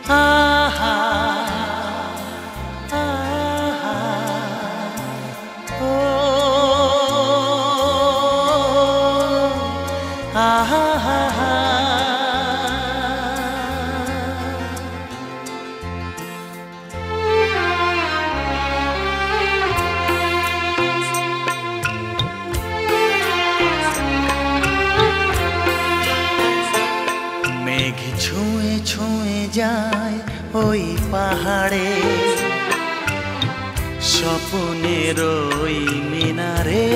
আহা আহা ও আহা আহা মেঘ ছুঁয়ে ছুঁয়ে যায় ওই পাহাড়ে, স্বপ্নের ওই মিনারে।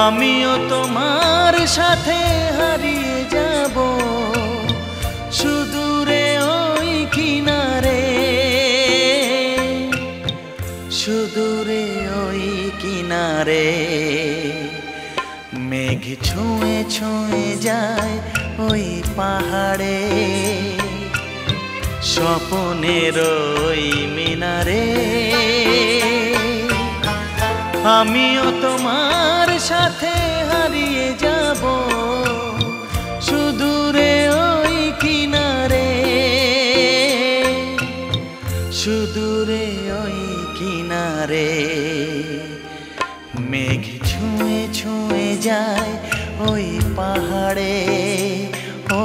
আমিও তোমার সাথে হারিয়ে যাব সুদূরে ওই কিনারে, সুদূরে ওই কিনারে। মেঘ ছুঁয়ে ছুঁয়ে যায় ওই পাহাড়ে, স্বপ্নের ওই মিনারে। আমিও তোমার সাথে হারিয়ে যাব সুদূরে ওই কিনারে, সুদূরে ওই কিনারে। মেঘ ছুঁয়ে ছুঁয়ে যায় ওই পাহাড়ে ও।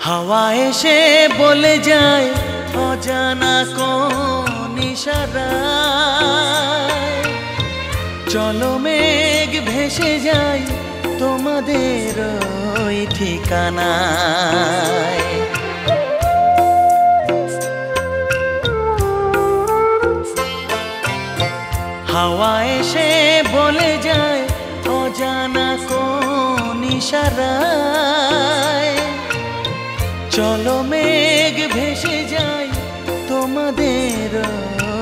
হাওয়া এসে বলে যায় অজানা কোন ইশারায়, চলো মেঘ ভেসে যায় তোমাদের ওই ঠিকানায়। হাওয়া এসে বলে যায় অজানা কোন ইশারায়, চলো মেঘ ভেসে যাই তোমাদের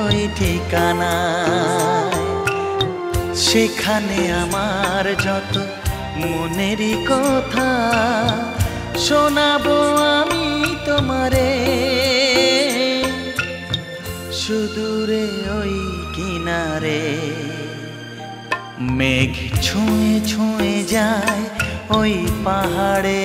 ওই ঠিকানায়। সেখানে আমার যত মনেরই কথা শোনাবো আমি তোমারে, সুদূরে ওই কিনারে। মেঘ ছুঁয়ে ছুঁয়ে যায় ওই পাহাড়ে।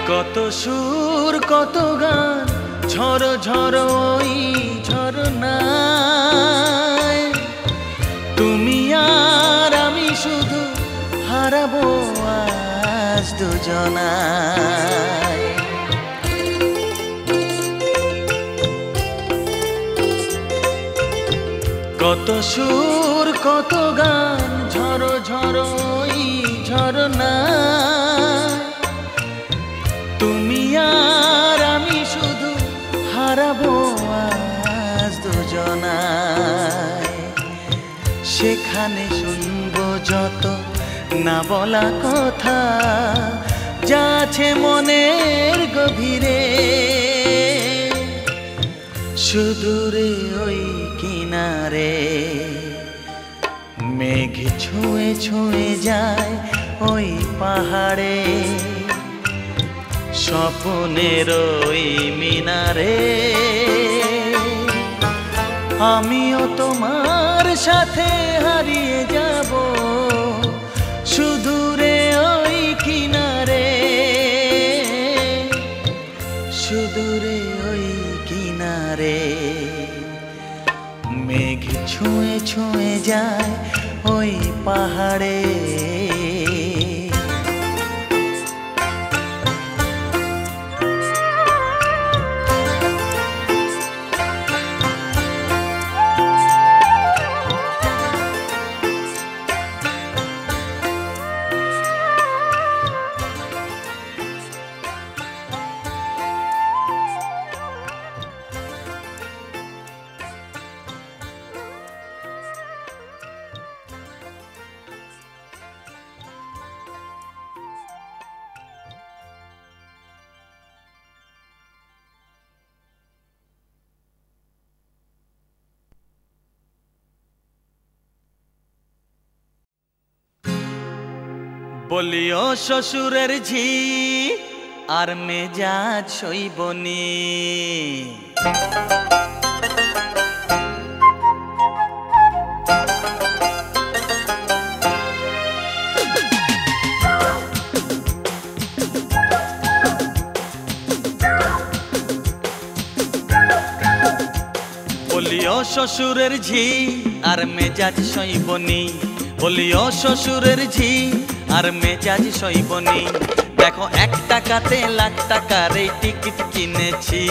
কত সুর কত গান ঝড়ো ঝড়ো ওই ঝরনায়, তুমি আর আমি শুধু হারাবো আজ দুজনায়। কত সুর কত গান ঝড়ো ঝড়ো ওই ঝরনায়, তুমি আর আমি শুধু হারাবো আজ দুজনায়। সেখানে শুনবো যত না বলা কথা যা আছে মনের গভীরে, সুদূরে ওই কিনারে। মেঘ ছুঁয়ে ছুঁয়ে যায় ওই পাহাড়ে, স্বপ্নের ওই মিনারে আমিও তোমার সাথে হারিয়ে যাব সুদূরে ওই কিনারে, সুদূরে ওই কিনারে। মেঘ ছুঁয়ে ছুঁয়ে যায় ওই পাহাড়ে, বলিও শ্বশুরের ঝি আর মেজাজ সইবনি। বলিও শ্বশুরের ঝি আর মেজাজ সইবনি, বলিও শ্বশুরের ঝি আর মেজাজ সইবনি। দেখো 1 টাকাতে লাখ টাকার এই টিকিট কিনেছি,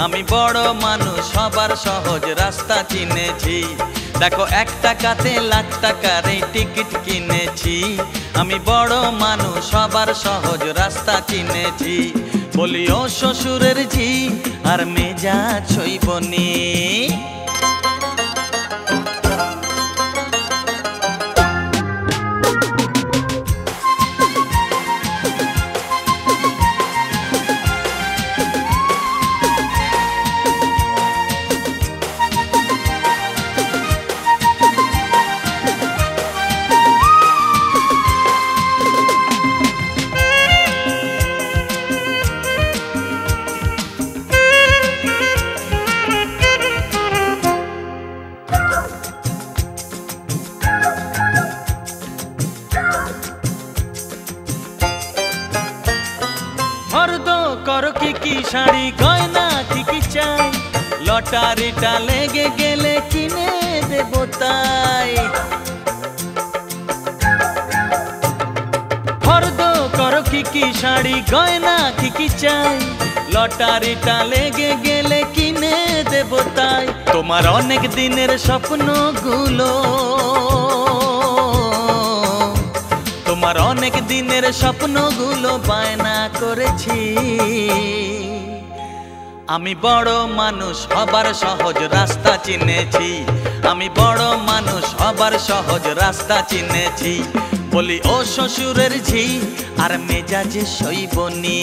আমি বড় মানুষ সবার সহজ রাস্তা চিনেছি। দেখো 1 টাকাতে লাখ টাকার এই টিকিট কিনেছি, আমি বড় মানুষ সবার সহজ রাস্তা চিনেছি। বলিও শ্বশুরের ঝি আর মেজাজ সইবনি। করো কি শাড়ি গয়না কি চাই, লটারিটা লেগে গেলে কিনে দেব তাই। ফর্দ করো কি শাড়ি গয়না কি চাই, লটারিটা লেগে গেলে কিনে দেব তাই। তোমার অনেক দিনের স্বপ্নগুলো, তোমার অনেক দিনের স্বপ্নগুলো বায়না করেছি। আমি বড় মানুষ হবার সহজ রাস্তা চিনেছি, আমি বড় মানুষ হবার সহজ রাস্তা চিনেছি। বলি ও শ্বশুরের ঝি আর মেজাজে সইবনি।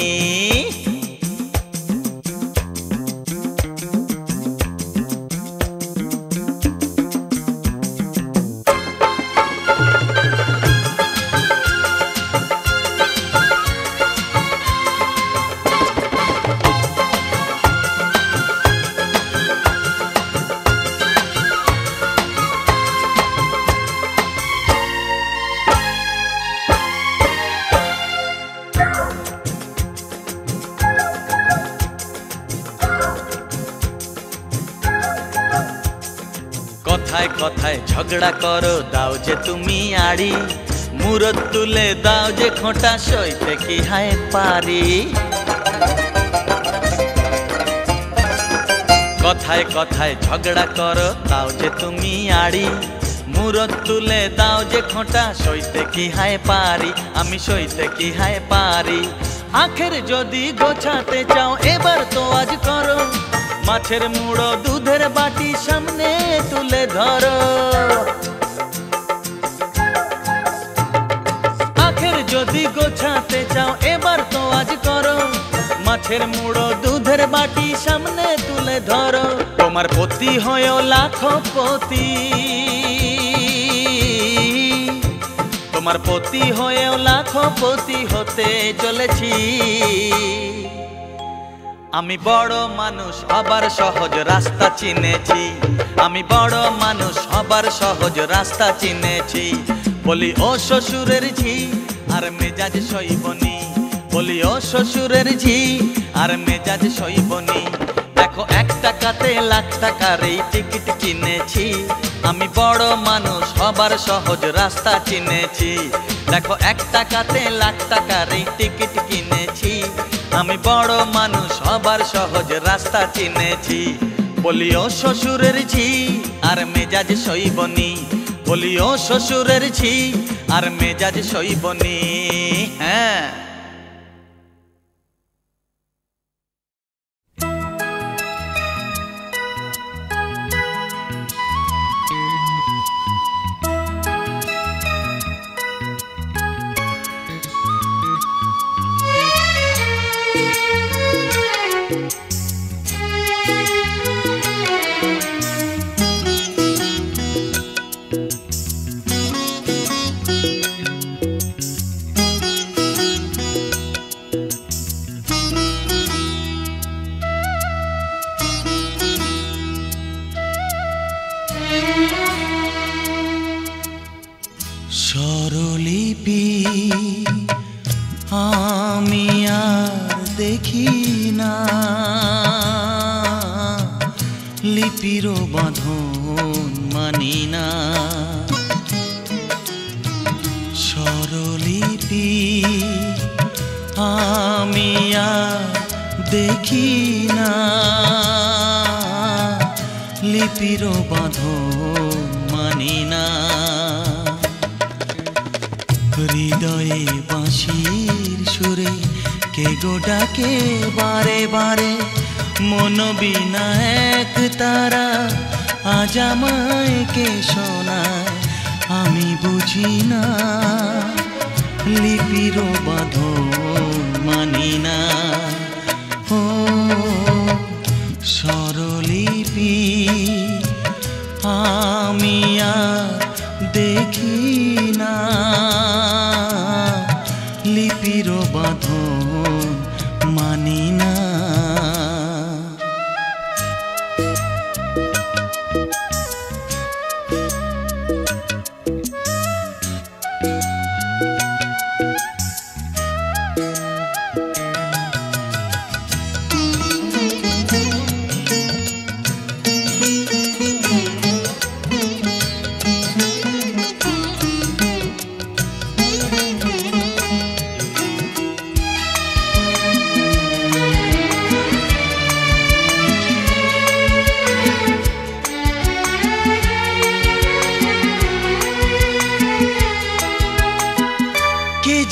কথায় কথায় ঝগড়া করো দাও যে তুমি আড়ি, মুরত তুলে দাও যে খোঁটা সইতে কি হায় পারি। কথায় কথায় ঝগড়া করো দাও যে তুমি আড়ি, মুরত তুলে দাও যে খোঁটা সইতে কি হায় পারি, আমি সইতে কি হায় পারি। আখের যদি গোছাতে চাও এবার তো আজ করো, মাছের মুড়ো দুধের বাটি সামনে তুলে ধরো। আখের যদি গোছাতে চাও এবার তো আজ করো, মাছের মুড়ো দুধের বাটি সামনে তুলে ধরো। তোমার পতি হয়েও লাখপতি, তোমার পতি হয়েও লাখপতি হতে চলেছি। আমি বড় মানুষ আবার সহজ রাস্তা চিনেছি, আমি বড় মানুষ আবার সহজ রাস্তা চিনেছি। বলি ও শ্বশুরের ঝি আর মেজাজ সইবনি, বলি ও শ্বশুরের ঝি আর মেজাজ সইবনি। দেখো 1 টাকাতে লাখ টাকার এই টিকিট কিনেছি, আমি বড় মানুষ হবার সহজ রাস্তা চিনেছি। দেখো 1 টাকাতে লাখ টাকার এই টিকিট কিনেছি, আমি বড় মানুষ হবার সহজ রাস্তা চিনেছি। বলি ও শ্বশুরের ঝি আর মেজাজ সইবনি, বলি ও শ্বশুরের ঝি আর মেজাজ সইবনি। হ্যাঁ স্বরলিপি আমি আর দেখি না, লিপির বাঁধন মানি না। স্বরলিপি আমি আর দেখি না, লিপির বাঁধন মানি না। হৃদয়ে বাঁশির সুরে কে গো ডাকে বারে বারে, মন বিনা এক তারা আজ আমায় কে শোনায়, আমি বুঝি না লিপির বাঁধন মানি না। ও স্বরলিপি আমি আর দেখি না, লিপির বাঁধন মানি না।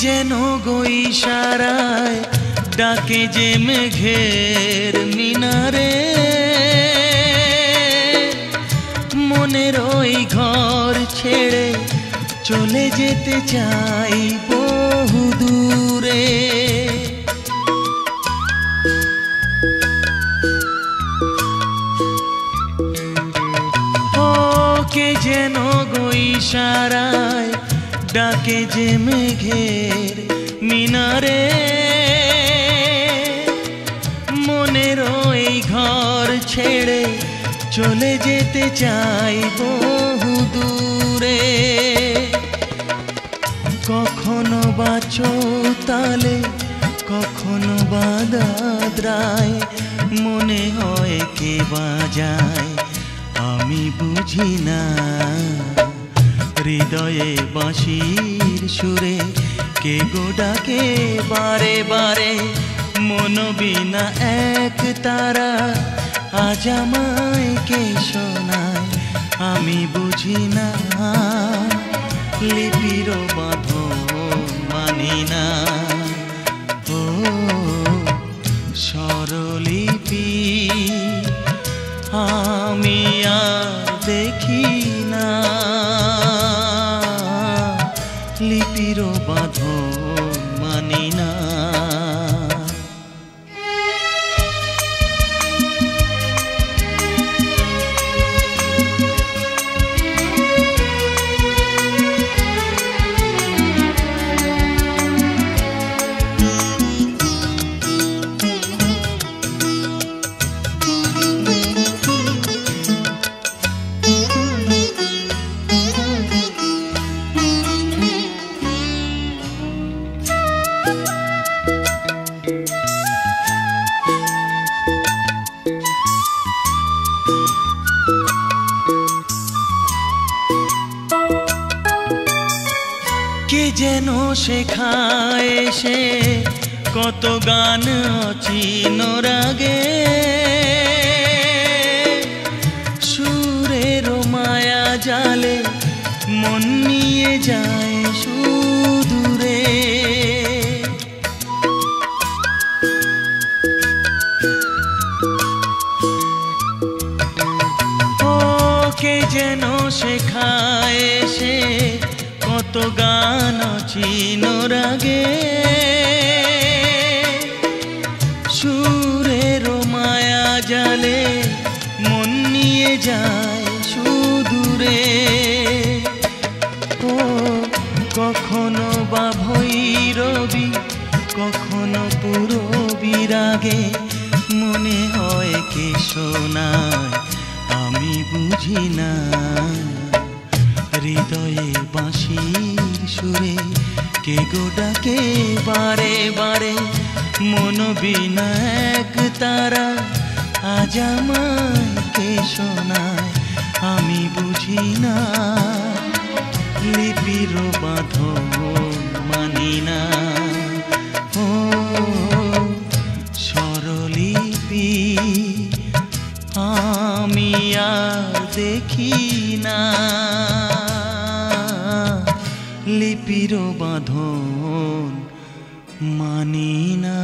যেন গো ইশারায় ডাকে যে মেঘের মিনারে, মনের ওই ঘর ছেড়ে চলে যেতে চাই বহু দূরে। ও কে যেন গো ইশারায় ডাকে যে মেঘের মিনারে, মনের ওই ঘর ছেড়ে চলে যেতে চাই বহু দূরে। কখনো বা চৌতালে কখনো বা দাদরায়, মনে হয় কে বাজায় আমি বুঝি না। হৃদয়ে বাঁশির সুরে কে গো ডাকে বারে বারে, মন বিনা এক তারা আজ আমায় কে শোনায়, আমি বুঝি না লিপির বাঁধন মানি না। ও স্বরলিপি আমি আর দেখি না, লিপির বাঁধন মানি না। শেখায় সে কত গান অচিন রাগে সুরের মায়া জালে মন নিয়ে যায় সুদূরে কে যেন শেখায় সে কত গান অচিন রাগে সুরের মায়া জালে মন নিয়ে যায় সুদূরে ও কখনো বা ভৈরবী কখনো পুরো বিরাগে মনে হয় কে শোনায় আমি বুঝি না হৃদয়ে বাঁশির সুরে কে গো ডাকে বারে বারে মন বিনা এক তারা আজ আমায় কে শোনায় আমি বুঝি না লিপির বাঁধন মানি না ও স্বরলিপি আমি আর দেখি না লিপির বাঁধন মানি না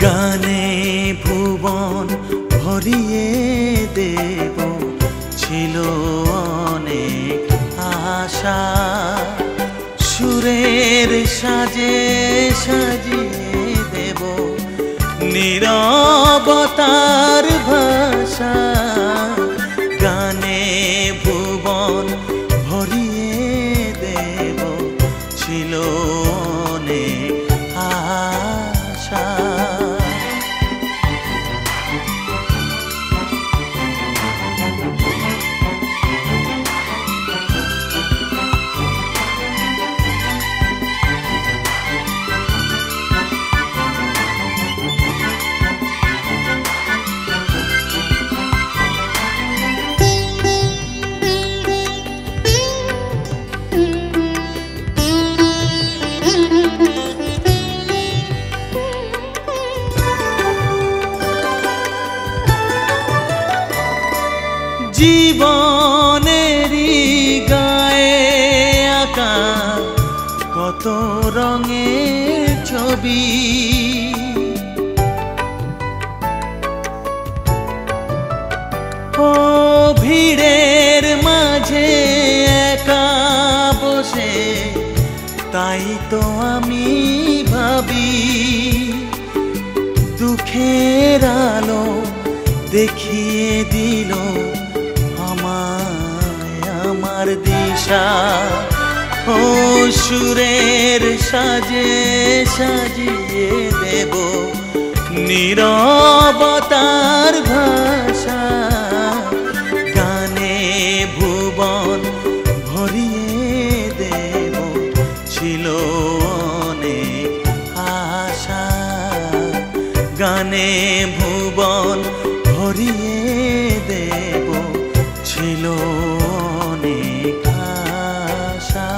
গানে ভুবন ভরিয়ে দেব ছিল অনেক আশা সুরের সাজে সাজিয়ে দেব নীরবতার ভাষা গানে ভুবন ভরিয়ে দেব ছিল অনেক আশা জীবনেরই গায়ে আঁকা কত রঙের ছবি ও ভিড়ের মাঝে একা বসে তাই তো আমি ভাবি দুঃখের আলো দেখিয়ে দিল আমার দিশা ও সুরের সাজে সাজিয়ে দেব নীরবতার ভাষা গানে ভুবন ভরিয়ে দেব ছিল অনেক আশা গানে ভুবন ভরিয়ে দেব ছিল অনেক আশা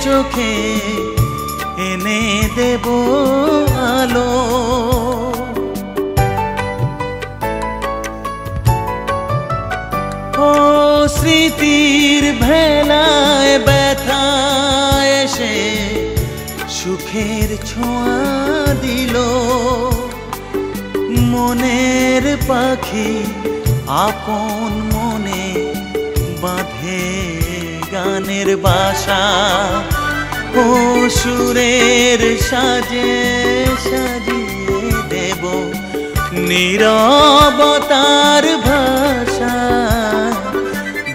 চোখে এনে দেব আলো। ও স্মৃতির ভেলায় ব্যথা এসে সুখের ছোঁয়া দিল। মনের পাখি আপন মনে বাঁধে গানের বাসা। ও সুরের সাজে সাজিয়ে দেব নীরবতার ভাষা।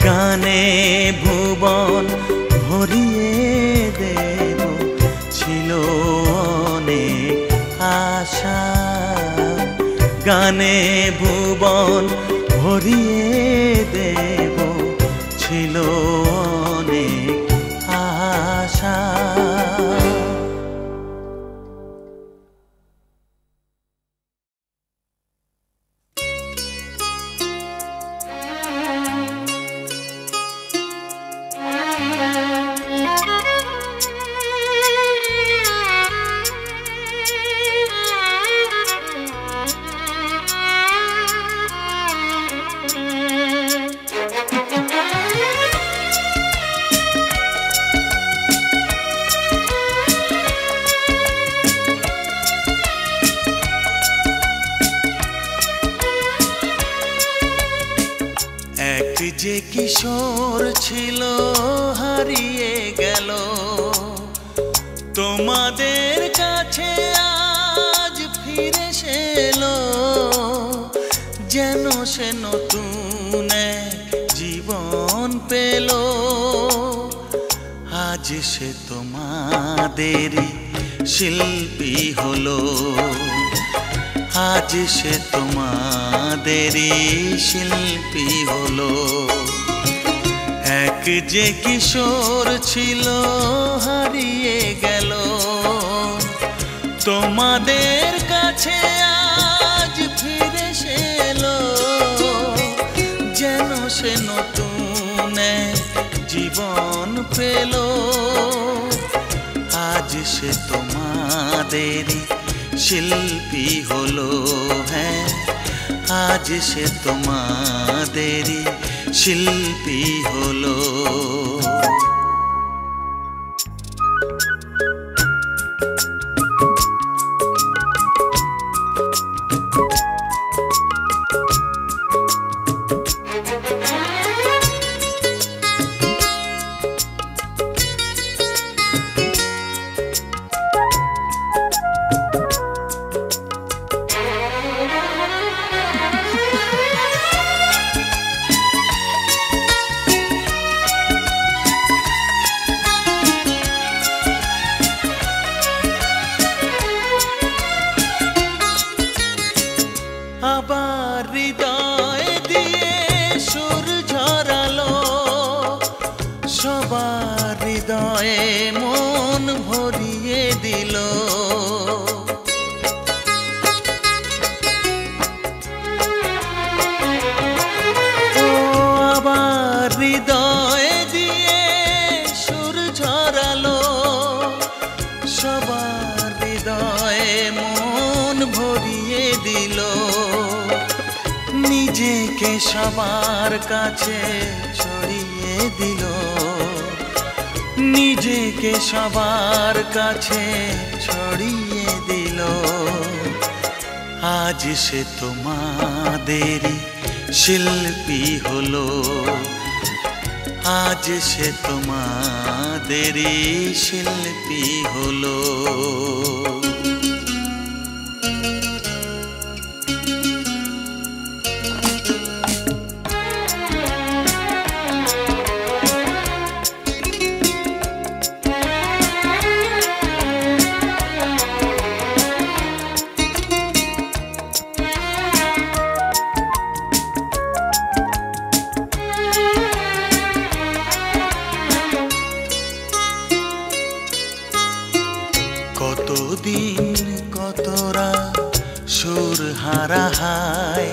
গানে ভুবন ভরিয়ে দেব ছিল অনেক আশা। গানে ভুবন ভরিয়ে দেব ছিল অনেক আশা। যে কিশোর ছিল হারিয়ে গেল, তোমাদের কাছে আজ ফিরে এলো। যেন সে নতুন জীবন পেল। আজ সে তোমাদেরই শিল্পী হলো। আজ সে তোমাদেরই শিল্পী হলো। এক যে কিশোর ছিল হারিয়ে গেল, তোমাদের কাছে আজ ফিরে এলো। যেন সে নতুন জীবন পেল। আজ সে তোমাদেরই শিল্পী হলো। হ্যাঁ, আজ সে তোমাদেরই শিল্পী হলো। আবার হৃদয় দিয়ে সুর ঝরালো, সবার হৃদয়ে মন ভরিয়ে দিল। আবার হৃদয় দিয়ে সুর ঝরালো, সবার হৃদয়ে মন ভরিয়ে দিল। নিজেকে সবার কাছে ছড়িয়ে দিল। নিজেকে সবার কাছে ছড়িয়ে দিল। আজ সে তোমাদেরই শিল্পী হলো। আজ সে তোমাদেরই শিল্পী হলো। কতদিন কতরা সুর হারা হায়,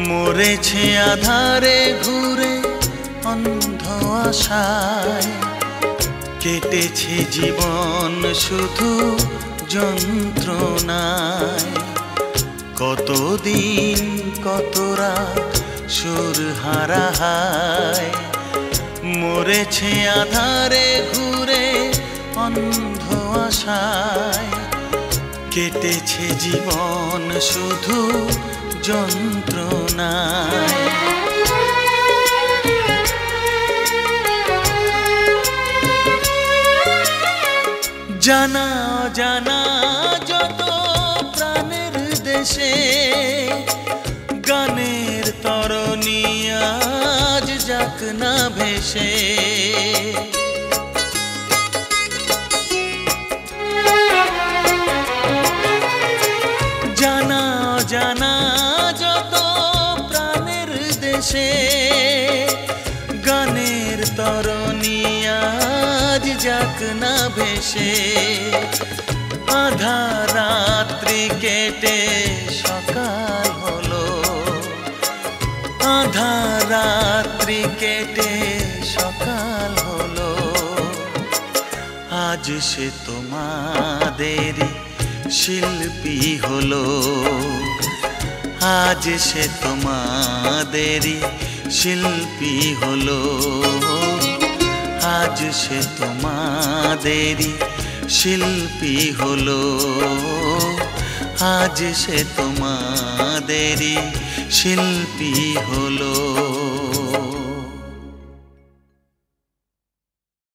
মরেছে আধারে ঘুরে অন্ধ আশায়। কেটেছে জীবন শুধু যন্ত্রণায়, কতদিন কত রাত সুর হারাহায়, মরেছে আধারে ঘুরে অন্ধ আশায়। কেটেছে জীবন শুধু যন্ত্রণায়। জানা অজানা যত প্রাণের দেশে, গানের তরণী আজ যাক না ভেসে। জানা অজানা যত প্রাণের দেশে, গানের তরণী আজ যাক না ভেসে। আধার রাত্রি কেটে সকাল হলো, আধার রাত্রি কেটে সকাল হলো। আজ সে তোমাদেরই শিল্পী হলো, আজ সে তোমাদেরই শিল্পী হলো, আজ সে তোমাদেরই শিল্পী হলো, আজ সে তোমাদেরই শিল্পী হলো।